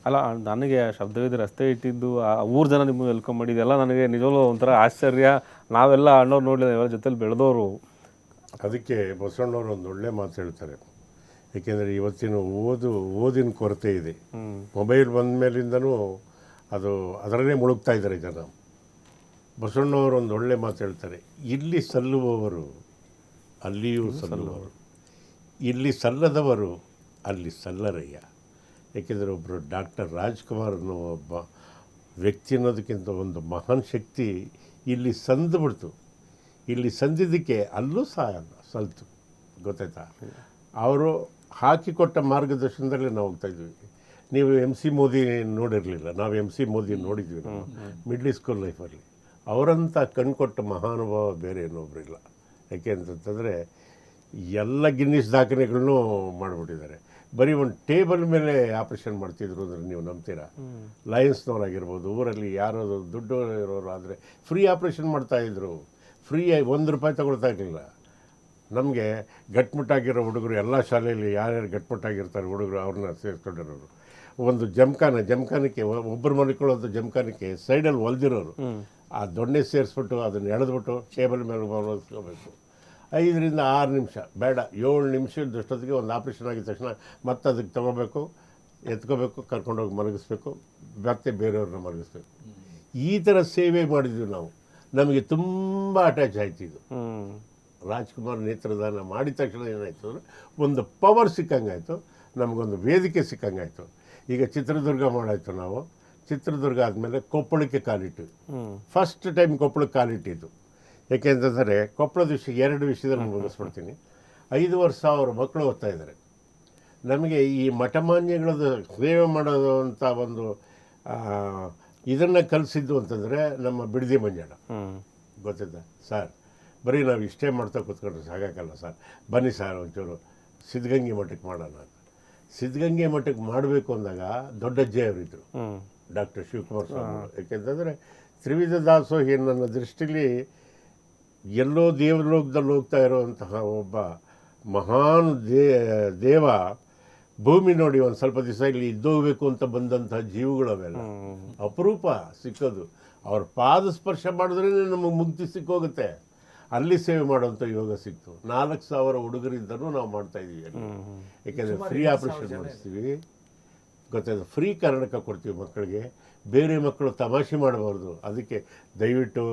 ಅಲ್ಲ ನನಗೆ ಶಬ್ದವೇದಿ ರಸ್ತೆ ಇಟ್ಟಿದ್ದು ಆ ಊರು ಜನ ನಿಮ್ಮನ್ನು ವೆಲ್ಕಮ್ ಮಾಡಿದ್ದೆಲ್ಲ ನನಗೆ ನಿಜವೂ ಒಂಥರ ಆಶ್ಚರ್ಯ. ನಾವೆಲ್ಲ ಅಣ್ಣವ್ರು ನೋಡಲಿಲ್ಲ, ಇವರ ಜೊತೆಲಿ ಬೆಳೆದವರು. ಅದಕ್ಕೆ ಬಸವಣ್ಣವರು ಒಂದು ಒಳ್ಳೆ ಮಾತು ಹೇಳ್ತಾರೆ. ಏಕೆಂದರೆ ಇವತ್ತಿನ ಓದಿನ ಕೊರತೆ ಇದೆ. ಮೊಬೈಲ್ ಬಂದ ಮೇಲಿಂದನೂ ಅದರನ್ನೇ ಮುಳುಗ್ತಾ ಇದ್ದಾರೆ ಜನ. ಬಸವಣ್ಣವರು ಒಂದು ಒಳ್ಳೆ ಮಾತು ಹೇಳ್ತಾರೆ, ಇಲ್ಲಿ ಸಲ್ಲುವವರು ಅಲ್ಲಿಯೂ ಸಲ್ಲುವರು, ಇಲ್ಲಿ ಸಲ್ಲದವರು ಅಲ್ಲಿ ಸಲ್ಲರಯ್ಯ. ಏಕೆಂದರೆ ಒಬ್ಬರು ಡಾಕ್ಟರ್ ರಾಜ್ಕುಮಾರ್ ಅನ್ನೋ ಒಬ್ಬ ವ್ಯಕ್ತಿ ಅನ್ನೋದಕ್ಕಿಂತ ಒಂದು ಮಹಾನ್ ಶಕ್ತಿ ಇಲ್ಲಿ ಸಂದುಬಿಡ್ತು. ಇಲ್ಲಿ ಸಂದಿದ್ದಕ್ಕೆ ಅಲ್ಲೂ ಸಲ್ತು, ಗೊತ್ತಾಯ್ತಾ? ಅವರು ಹಾಕಿಕೊಟ್ಟ ಮಾರ್ಗದರ್ಶನದಲ್ಲೇ ನಾವು ಹೋಗ್ತಾಯಿದ್ವಿ. ನೀವು MC ಮೋದಿ ನೋಡಿರಲಿಲ್ಲ, ನಾವು MC ಮೋದಿ ನೋಡಿದ್ವಿ ನಾವು ಮಿಡ್ಲ್ ಸ್ಕೂಲ್ ಲೈಫಲ್ಲಿ. ಅವರಂಥ ಕಣ್ಕೊಟ್ಟ ಮಹಾನುಭಾವ ಬೇರೆ ಇನ್ನೊಬ್ಬರಿಲ್ಲ. ಯಾಕೆ ಅಂತಂತಂದರೆ ಎಲ್ಲ ಗಿನ್ನಿಸ್ ದಾಖಲೆಗಳನ್ನೂ ಮಾಡಿಬಿಟ್ಟಿದ್ದಾರೆ. ಬರೀ ಒಂದು ಟೇಬಲ್ ಮೇಲೆ ಆಪ್ರೇಷನ್ ಮಾಡ್ತಿದ್ರು ಅಂದರೆ ನೀವು ನಂಬ್ತೀರಾ? ಲಯನ್ಸ್ನವರಾಗಿರ್ಬೋದು, ಊರಲ್ಲಿ ಯಾರೋ ದುಡ್ಡು ಇರೋರು ಆದರೆ ಫ್ರೀ ಆಪ್ರೇಷನ್ ಮಾಡ್ತಾಯಿದ್ರು. ಫ್ರೀಯಾಗಿ ₹1 ತಗೊಳ್ತಾ ಇರಲಿಲ್ಲ. ನಮಗೆ ಗಟ್ಮುಟ್ಟಾಗಿರೋ ಹುಡುಗರು ಎಲ್ಲ ಶಾಲೆಯಲ್ಲಿ ಯಾರ್ಯಾರು ಗಟ್ಮುಟ್ಟಾಗಿರ್ತಾರೆ ಹುಡುಗರು ಅವ್ರನ್ನ ಸೇರಿಸ್ಕೊಂಡಿರೋರು. ಒಂದು ಜಮಖಾನಕ್ಕೆ ಒಬ್ಬರು ಮಲ್ಕೊಳ್ಳೋದು ಜಮಖಾನಕ್ಕೆ ಸೈಡಲ್ಲಿ ಹೊಲ್ದಿರೋರು, ಆ ದೊಣ್ಣೆ ಸೇರಿಸ್ಬಿಟ್ಟು ಅದನ್ನು ಎಳೆದ್ಬಿಟ್ಟು ಟೇಬಲ್ ಮೇಲೆ ಮಲಗಿಸ್ಕೋಬೇಕು. 5 ರಿಂದ 6 ನಿಮಿಷ ಬೇಡ, 7 ನಿಮಿಷದಷ್ಟೊತ್ತಿಗೆ ಒಂದು ಆಪ್ರೇಷನ್ ಆಗಿದ ತಕ್ಷಣ ಮತ್ತೆ ಅದಕ್ಕೆ ತೊಗೋಬೇಕು, ಎತ್ಕೋಬೇಕು, ಕರ್ಕೊಂಡೋಗಿ ಮಲಗಿಸ್ಬೇಕು, ಮತ್ತೆ ಬೇರೆಯವ್ರನ್ನ ಮಲಗಿಸ್ಬೇಕು. ಈ ಥರ ಸೇವೆ ಮಾಡಿದ್ವಿ ನಾವು. ನಮಗೆ ತುಂಬ ಅಟ್ಯಾಚ್ ಆಯ್ತು ಇದು. ರಾಜ್ಕುಮಾರ್ ನೇತ್ರದಾನ ಮಾಡಿದ ತಕ್ಷಣ ಏನಾಯಿತು ಅಂದರೆ ಒಂದು ಪವರ್ ಸಿಕ್ಕಂಗಾಯಿತು, ನಮಗೊಂದು ವೇದಿಕೆ ಸಿಕ್ಕಂಗಾಯಿತು. ಈಗ ಚಿತ್ರದುರ್ಗ ಮಾಡಾಯಿತು. ನಾವು ಚಿತ್ರದುರ್ಗ ಆದಮೇಲೆ ಕೊಪ್ಪಳಕ್ಕೆ ಕಾಲಿಟ್ಟಿವಿ. First time ಕೊಪ್ಪಳಕ್ಕೆ ಕಾಲಿಟ್ಟಿದ್ದು. ಏಕೆಂತಂದರೆ ಕೊಪ್ಪಳದ ವಿಷಯ 2 ವಿಷಯದಲ್ಲಿ ಮುಗಿಸ್ಬಿಡ್ತೀನಿ. 5,000 ಮಕ್ಕಳು ಓದ್ತಾ ಇದ್ದಾರೆ. ನಮಗೆ ಈ ಮಠಮಾನ್ಯಗಳದ್ದು ಸೇವೆ ಮಾಡೋದು ಅಂತ ಒಂದು ಇದನ್ನು ಕಲಿಸಿದ್ದು ಅಂತಂದರೆ ನಮ್ಮ ಬಿಡದಿ ಮಂಜಣ್ಣ. ಗೊತ್ತಿದ್ದ ಸರ್, ಬರೀ ನಾವು ಇಷ್ಟೇ ಮಾಡ್ತಾ ಕೂತ್ಕೊಂಡ್ರೆ ಸಾಕಾಗಲ್ಲ ಸರ್, ಬನ್ನಿ ಸರ್ ಒಂಚೂರು ಸಿದ್ಧಗಂಗೆ ಮಠಕ್ಕೆ ಮಾಡೋಣ ಅಂತ. ಸಿದ್ಧಗಂಗೆ ಮಠಕ್ಕೆ ಮಾಡಬೇಕು ಅಂದಾಗ ದೊಡ್ಡಜ್ಜೆ ಅವರಿದ್ದರು, ಡಾಕ್ಟರ್ ಶಿವಕುಮಾರ್ ಸ್ವಾಮಿ. ಏಕೆಂತಂದರೆ ತ್ರಿವಿಧ ದಾಸೋಹಿ ನನ್ನ ದೃಷ್ಟಿಲಿ ಎಲ್ಲೋ ದೇವಲೋಕದಲ್ಲಿ ಹೋಗ್ತಾ ಇರೋವಂತಹ ಒಬ್ಬ ಮಹಾನ್ ದೇವ ಭೂಮಿ ನೋಡಿ ಒಂದು ಸ್ವಲ್ಪ ದಿವಸ ಇಲ್ಲಿ ಇದ್ದೋಗ್ಬೇಕು ಅಂತ ಬಂದಂತಹ ಜೀವಗಳು ಅವೆಲ್ಲ ಅಪರೂಪ ಸಿಕ್ಕೋದು. ಅವ್ರ ಪಾದ ಸ್ಪರ್ಶ ಮಾಡಿದ್ರೇ ನಮಗೆ ಮುಕ್ತಿ ಸಿಕ್ಕೋಗುತ್ತೆ. ಅಲ್ಲಿ ಸೇವೆ ಮಾಡುವಂಥ ಯೋಗ ಸಿಕ್ತು. 4,000 ಹುಡುಗರಿದ್ದರೂ ನಾವು ಮಾಡ್ತಾಯಿದ್ದೀವಿ. ಯಾಕೆಂದರೆ ಫ್ರೀ ಆಪ್ರೇಷನ್ ಮಾಡಿಸ್ತೀವಿ, ಗೊತ್ತಾಯ್ತು, ಫ್ರೀ ಕರ್ನಾಟಕ ಕೊಡ್ತೀವಿ ಮಕ್ಕಳಿಗೆ. ಬೇರೆ ಮಕ್ಕಳು ತಮಾಷೆ ಮಾಡಬಾರ್ದು. ಅದಕ್ಕೆ ದಯವಿಟ್ಟು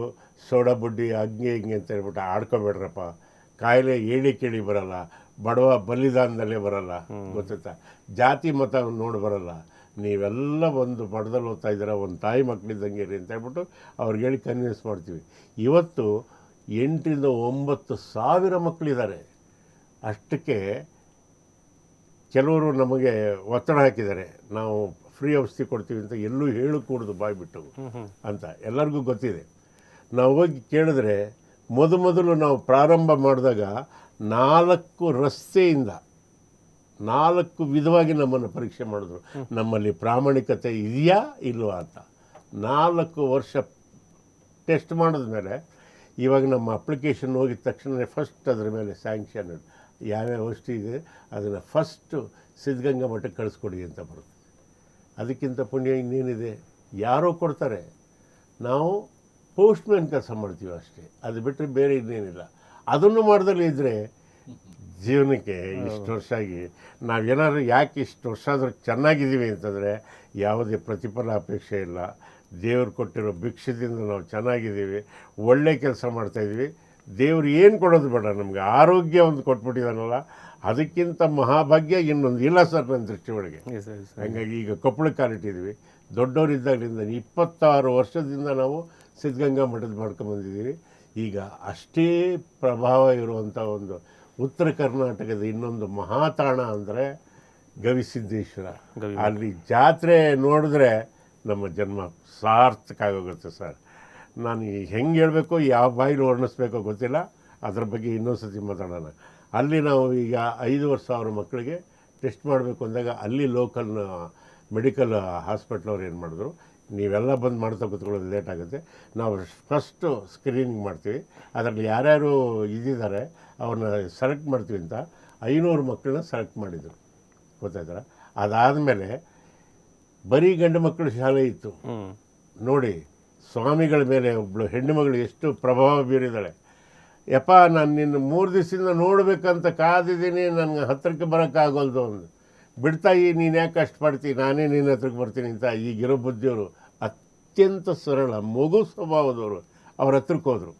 ಸೋಡಾ ಬುಡ್ಡಿ ಹಂಗೆ ಹಿಂಗೆ ಅಂತ ಹೇಳ್ಬಿಟ್ಟು ಆಡ್ಕೊಬೇಡ್ರಪ್ಪ. ಕಾಯಿಲೆ ಹೇಳಿ ಕೇಳಿ ಬರಲ್ಲ, ಬಡವ ಬಲಿದಾನದಲ್ಲೇ ಬರಲ್ಲ, ಗೊತ್ತಾಯ್ತಾ? ಜಾತಿ ಮತ ನೋಡಿ ಬರಲ್ಲ. ನೀವೆಲ್ಲ ಒಂದು ಮಠದಲ್ಲಿ ಓದ್ತಾ ಇದ್ದೀರ, ಒಂದು ತಾಯಿ ಮಕ್ಕಳಿದ್ದಂಗೆ ಇರಿ ಅಂತ ಹೇಳ್ಬಿಟ್ಟು ಅವ್ರಿಗೆ ಹೇಳಿ ಕನ್ವಿನ್ಸ್ ಮಾಡ್ತೀವಿ. ಇವತ್ತು 8 ರಿಂದ 9 ಸಾವಿರ ಮಕ್ಕಳಿದ್ದಾರೆ. ಅಷ್ಟಕ್ಕೆ ಕೆಲವರು ನಮಗೆ ಒತ್ತಡ ಹಾಕಿದ್ದಾರೆ, ನಾವು ಫ್ರೀ ಔಷಧಿ ಕೊಡ್ತೀವಿ ಅಂತ ಎಲ್ಲೂ ಹೇಳக்கூಡದು ಬಾಯ್ಬಿಟ್ಟು ಅಂತ ಎಲ್ಲರಿಗೂ ಗೊತ್ತಿದೆ. ನಾವು ಹೋಗಿ ಕೇಳಿದ್ರೆ ಮೊದಲು ನಾವು ಪ್ರಾರಂಭ ಮಾಡಿದಾಗ 4 ರಸ್ತೆಯಿಂದ 4 ವಿಧವಾಗಿ ನಮ್ಮನ್ನು ಪರೀಕ್ಷೆ ಮಾಡಿದ್ರು. ನಮ್ಮಲ್ಲಿ ಪ್ರಾಮಾಣಿಕತೆ ಇದೆಯಾ ಇಲ್ವಾ ಅಂತ 4 ವರ್ಷ ಟೆಸ್ಟ್ ಮಾಡಿದ್ಮೇಲೆ ಇವಾಗ ನಮ್ಮ ಅಪ್ಲಿಕೇಶನ್ ಹೋಗಿದ ತಕ್ಷಣ ಫಸ್ಟ್ ಅದರ ಮೇಲೆ ಸ್ಯಾಂಕ್ಷನ್ ಯಾವ್ಯಾವ ಔಷಧಿ ಇದೆ ಅದನ್ನು ಫಸ್ಟು ಸಿದ್ಧಗಂಗಾ ಮಠಕ್ಕೆ ಕಳಿಸ್ಕೊಡಿ ಅಂತ ಬರುತ್ತೆ. ಅದಕ್ಕಿಂತ ಪುಣ್ಯ ಇನ್ನೇನಿದೆ? ಯಾರೋ ಕೊಡ್ತಾರೆ, ನಾವು ಪೋಸ್ಟ್ಮ್ಯಾನ್ ಕೆಲಸ ಮಾಡ್ತೀವಿ ಅಷ್ಟೇ. ಅದು ಬಿಟ್ಟರೆ ಬೇರೆ ಇನ್ನೇನಿಲ್ಲ. ಅದನ್ನು ಮಾಡ್ದಲ್ಲೇ ಇದ್ದರೆ ಜೀವನಕ್ಕೆ ಇಷ್ಟು ವರ್ಷ ಆಗಿ ನಾವೇನಾದ್ರು ಯಾಕೆ ಇಷ್ಟು ವರ್ಷ ಆದರೂ ಚೆನ್ನಾಗಿದ್ದೀವಿ ಅಂತಂದರೆ ಯಾವುದೇ ಪ್ರತಿಫಲ ಅಪೇಕ್ಷೆ ಇಲ್ಲ. ದೇವರು ಕೊಟ್ಟಿರೋ ಭಿಕ್ಷದಿಂದ ನಾವು ಚೆನ್ನಾಗಿದ್ದೀವಿ, ಒಳ್ಳೆ ಕೆಲಸ ಮಾಡ್ತಾಯಿದ್ವಿ. ದೇವರು ಏನು ಕೊಡೋದು ಬೇಡ, ನಮಗೆ ಆರೋಗ್ಯ ಒಂದು ಕೊಟ್ಬಿಟ್ಟಿದ್ದಾನಲ್ಲ, ಅದಕ್ಕಿಂತ ಮಹಾಭಾಗ್ಯ ಇನ್ನೊಂದು ಇಲ್ಲ ಸರ್ ನನ್ನ ದೃಷ್ಟಿ ಒಳಗೆ. ಹಾಗಾಗಿ ಈಗ ಕೊಪ್ಪಳಕ್ಕೆ ಕಾಲಿಟ್ಟಿದ್ದೀವಿ. ದೊಡ್ಡವರಿದ್ದಾಗಲಿಂದ 26 ವರ್ಷದಿಂದ ನಾವು ಸಿದ್ಧಗಂಗಾ ಮಠದ ಮಾಡ್ಕೊಂಬಂದಿದ್ದೀವಿ. ಈಗ ಅಷ್ಟೇ ಪ್ರಭಾವ ಇರುವಂಥ ಒಂದು ಉತ್ತರ ಕರ್ನಾಟಕದ ಇನ್ನೊಂದು ಮಹಾತಾಣ ಅಂದರೆ ಗವಿಸಿದ್ದೇಶ್ವರ. ಅಲ್ಲಿ ಜಾತ್ರೆ ನೋಡಿದ್ರೆ ನಮ್ಮ ಜನ್ಮ ಸಾರ್ಥಕ ಆಗೋಗುತ್ತೆ ಸರ್. ನಾನು ಹೆಂಗೆ ಹೇಳಬೇಕು, ಯಾವ ಬಾಯಿಲು ವರ್ಣಿಸ್ಬೇಕೋ ಗೊತ್ತಿಲ್ಲ. ಅದ್ರ ಬಗ್ಗೆ ಇನ್ನೊಂದು ಸತಿ ಮಾತಾಡೋಣ. ಅಲ್ಲಿ ನಾವು ಈಗ 5,000 ಮಕ್ಕಳಿಗೆ ಟೆಸ್ಟ್ ಮಾಡಬೇಕು ಅಂದಾಗ ಅಲ್ಲಿ ಲೋಕಲ್ ಮೆಡಿಕಲ್ ಹಾಸ್ಪಿಟ್ಲವ್ರು ಏನು ಮಾಡಿದ್ರು, ನೀವೆಲ್ಲ ಬಂದು ಮಾಡ್ತಾ ಕೂತ್ಕೊಳ್ಳೋದು ಲೇಟ್ ಆಗುತ್ತೆ, ನಾವು ಫಸ್ಟು ಸ್ಕ್ರೀನಿಂಗ್ ಮಾಡ್ತೀವಿ, ಅದರಲ್ಲಿ ಯಾರ್ಯಾರು ಇದ್ದಿದ್ದಾರೆ ಅವ್ರನ್ನ ಸೆಲೆಕ್ಟ್ ಮಾಡ್ತೀವಿ ಅಂತ 500 ಮಕ್ಕಳನ್ನ ಸೆಲೆಕ್ಟ್ ಮಾಡಿದರು, ಗೊತ್ತಾಯ್ತಾರೆ. ಅದಾದಮೇಲೆ ಬರೀ ಗಂಡು ಮಕ್ಕಳು ಶಾಲೆ ಇತ್ತು. ಹ್ಞೂ ನೋಡಿ ಸ್ವಾಮಿಗಳ ಮೇಲೆ ಒಬ್ಬಳು ಹೆಣ್ಣು ಮಗಳು ಎಷ್ಟು ಪ್ರಭಾವ ಬೀರಿದ್ದಾಳೆ. ಯಪ್ಪ ನಾನು ನಿನ್ನ 3 ದಿವಸದಿಂದ ನೋಡಬೇಕಂತ ಕಾದಿದ್ದೀನಿ, ನನಗೆ ಹತ್ತಿರಕ್ಕೆ ಬರೋಕ್ಕಾಗೋಲ್ದು ಅಂದು. ಬಿಡ್ತಾಯಿ ನೀನು ಯಾಕೆ ಕಷ್ಟ ಪಡ್ತೀನಿ, ನಾನೇ ನಿನ್ನ ಹತ್ರಕ್ಕೆ ಬರ್ತೀನಿ ಅಂತ ಈಗಿರೋ ಬುದ್ಧಿಯವರು ಅತ್ಯಂತ ಸರಳ ಮಗು ಸ್ವಭಾವದವರು ಅವ್ರ ಹತ್ರಕ್ಕೆ ಹೋದರು.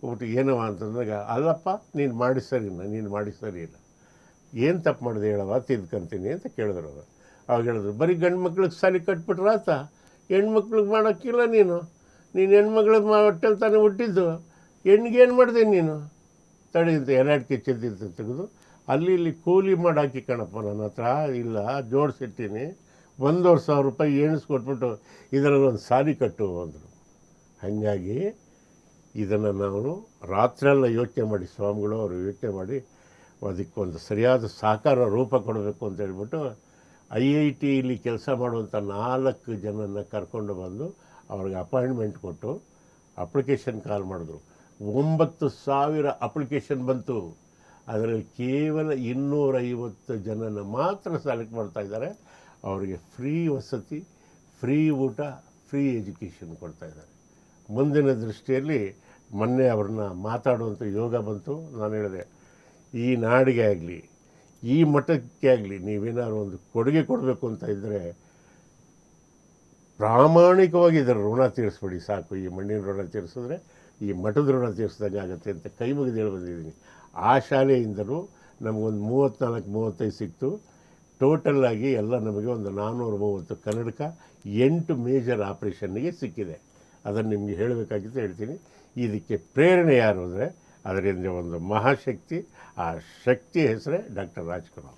ಹೋಗ್ಬಿಟ್ಟು ಏನವ ಅಂತಂದಾಗ, ಅಲ್ಲಪ್ಪ ನೀನು ಮಾಡಿ ಸರಿನಾ, ನೀನು ಮಾಡಿ ಸರಿ ಇಲ್ಲ, ಏನು ತಪ್ಪು ಮಾಡಿದೆ ಹೇಳವ ತಿದ್ಕೊಂತೀನಿ ಅಂತ ಕೇಳಿದ್ರು ಅವರು. ಅವಾಗ ಹೇಳಿದ್ರು, ಬರೀ ಗಂಡು ಮಕ್ಳಿಗೆ ಸಾಲಿ ಕಟ್ಬಿಟ್ರೆ ಆತ, ಹೆಣ್ಮಕ್ಳಿಗೆ ಮಾಡೋಕ್ಕಿಲ್ಲ ನೀನು ಹೆಣ್ಮಕ್ಳಿಗೆ ಹೊಟ್ಟೆಲ್ಲಿ ತಾನೇ ಹುಟ್ಟಿದ್ದು, ಹೆಣ್ಣಿಗೇನು ಮಾಡಿದೆ ನೀನು ತಡಿ ಅಂತ ಎರಡು ಕಿಚ್ಚಿದ್ದಂತ ತೆಗೆದು ಅಲ್ಲಿ ಇಲ್ಲಿ ಕೂಲಿ ಮಾಡಿ ಹಾಕಿ ಕಣಪ್ಪ ನನ್ನ ಹತ್ರ ಇಲ್ಲ ಜೋಡಿಸಿಟ್ಟಿನಿ, 1,500 ರೂಪಾಯಿ ಎಣಿಸ್ಕೊಟ್ಬಿಟ್ಟು ಇದರಲ್ಲಿ ಒಂದು ಸಾಲಿ ಕಟ್ಟು ಅಂದರು. ಹಾಗಾಗಿ ಇದನ್ನು ನಾವು ರಾತ್ರಿಯೆಲ್ಲ ಯೋಚನೆ ಮಾಡಿ ಸ್ವಾಮಿಗಳು ಅವರು ಯೋಚನೆ ಮಾಡಿ ಅದಕ್ಕೊಂದು ಸರಿಯಾದ ಸಾಕಾರ ರೂಪ ಕೊಡಬೇಕು ಅಂತ ಹೇಳ್ಬಿಟ್ಟು IITಯಲ್ಲಿ ಕೆಲಸ ಮಾಡುವಂಥ 4 ಜನನ ಕರ್ಕೊಂಡು ಬಂದು ಅವ್ರಿಗೆ ಅಪಾಯಿಂಟ್ಮೆಂಟ್ ಕೊಟ್ಟು ಅಪ್ಲಿಕೇಶನ್ ಕಾಲ್ ಮಾಡಿದ್ರು. 9,000 ಅಪ್ಲಿಕೇಶನ್ ಬಂತು. ಅದರಲ್ಲಿ ಕೇವಲ 250 ಜನನ ಮಾತ್ರ ಸೆಲೆಕ್ಟ್ ಮಾಡ್ತಾಯಿದ್ದಾರೆ. ಅವರಿಗೆ ಫ್ರೀ ವಸತಿ, ಫ್ರೀ ಊಟ, ಫ್ರೀ ಎಜುಕೇಷನ್ ಕೊಡ್ತಾಯಿದ್ದಾರೆ. ಮುಂದಿನ ದೃಷ್ಟಿಯಲ್ಲಿ ಮೊನ್ನೆ ಅವ್ರನ್ನ ಮಾತಾಡುವಂಥ ಯೋಗ ಬಂತು. ನಾನು ಹೇಳಿದೆ, ಈ ನಾಡಿಗೆ ಆಗಲಿ ಈ ಮಠಕ್ಕೆ ಆಗಲಿ ನೀವೇನಾದ್ರು ಒಂದು ಕೊಡುಗೆ ಕೊಡಬೇಕು ಅಂತ ಇದ್ದರೆ ಪ್ರಾಮಾಣಿಕವಾಗಿ ಇದರ ಋಣ ತೀರಿಸ್ಬೇಡಿ ಸಾಕು. ಈ ಮಣ್ಣಿನ ಋಣ ತೀರಿಸಿದ್ರೆ ಈ ಮಠದ ಋಣ ತೀರಿಸ್ದಂಗೆ ಆಗುತ್ತೆ ಅಂತ ಕೈ ಮುಗಿದು ಹೇಳಿ ಬಂದಿದ್ದೀನಿ. ಆ ಶಾಲೆಯಿಂದಲೂ ನಮಗೊಂದು 34-35 ಸಿಕ್ತು. ಟೋಟಲ್ಲಾಗಿ ಎಲ್ಲ ನಮಗೆ ಒಂದು 430 ಕನ್ನಡಕ 8 ಮೇಜರ್ ಆಪ್ರೇಷನ್ನಿಗೆ ಸಿಕ್ಕಿದೆ. ಅದನ್ನು ನಿಮಗೆ ಹೇಳಬೇಕಾಗಿತ್ತು, ಹೇಳ್ತೀನಿ. ಇದಕ್ಕೆ ಪ್ರೇರಣೆ ಯಾರು ಅಂದರೆ ಅದರಿಂದ ಒಂದು ಮಹಾಶಕ್ತಿ, ಆ ಶಕ್ತಿ ಹೆಸರೇ ಡಾಕ್ಟರ್ ರಾಜ್ಕುಮಾರ್.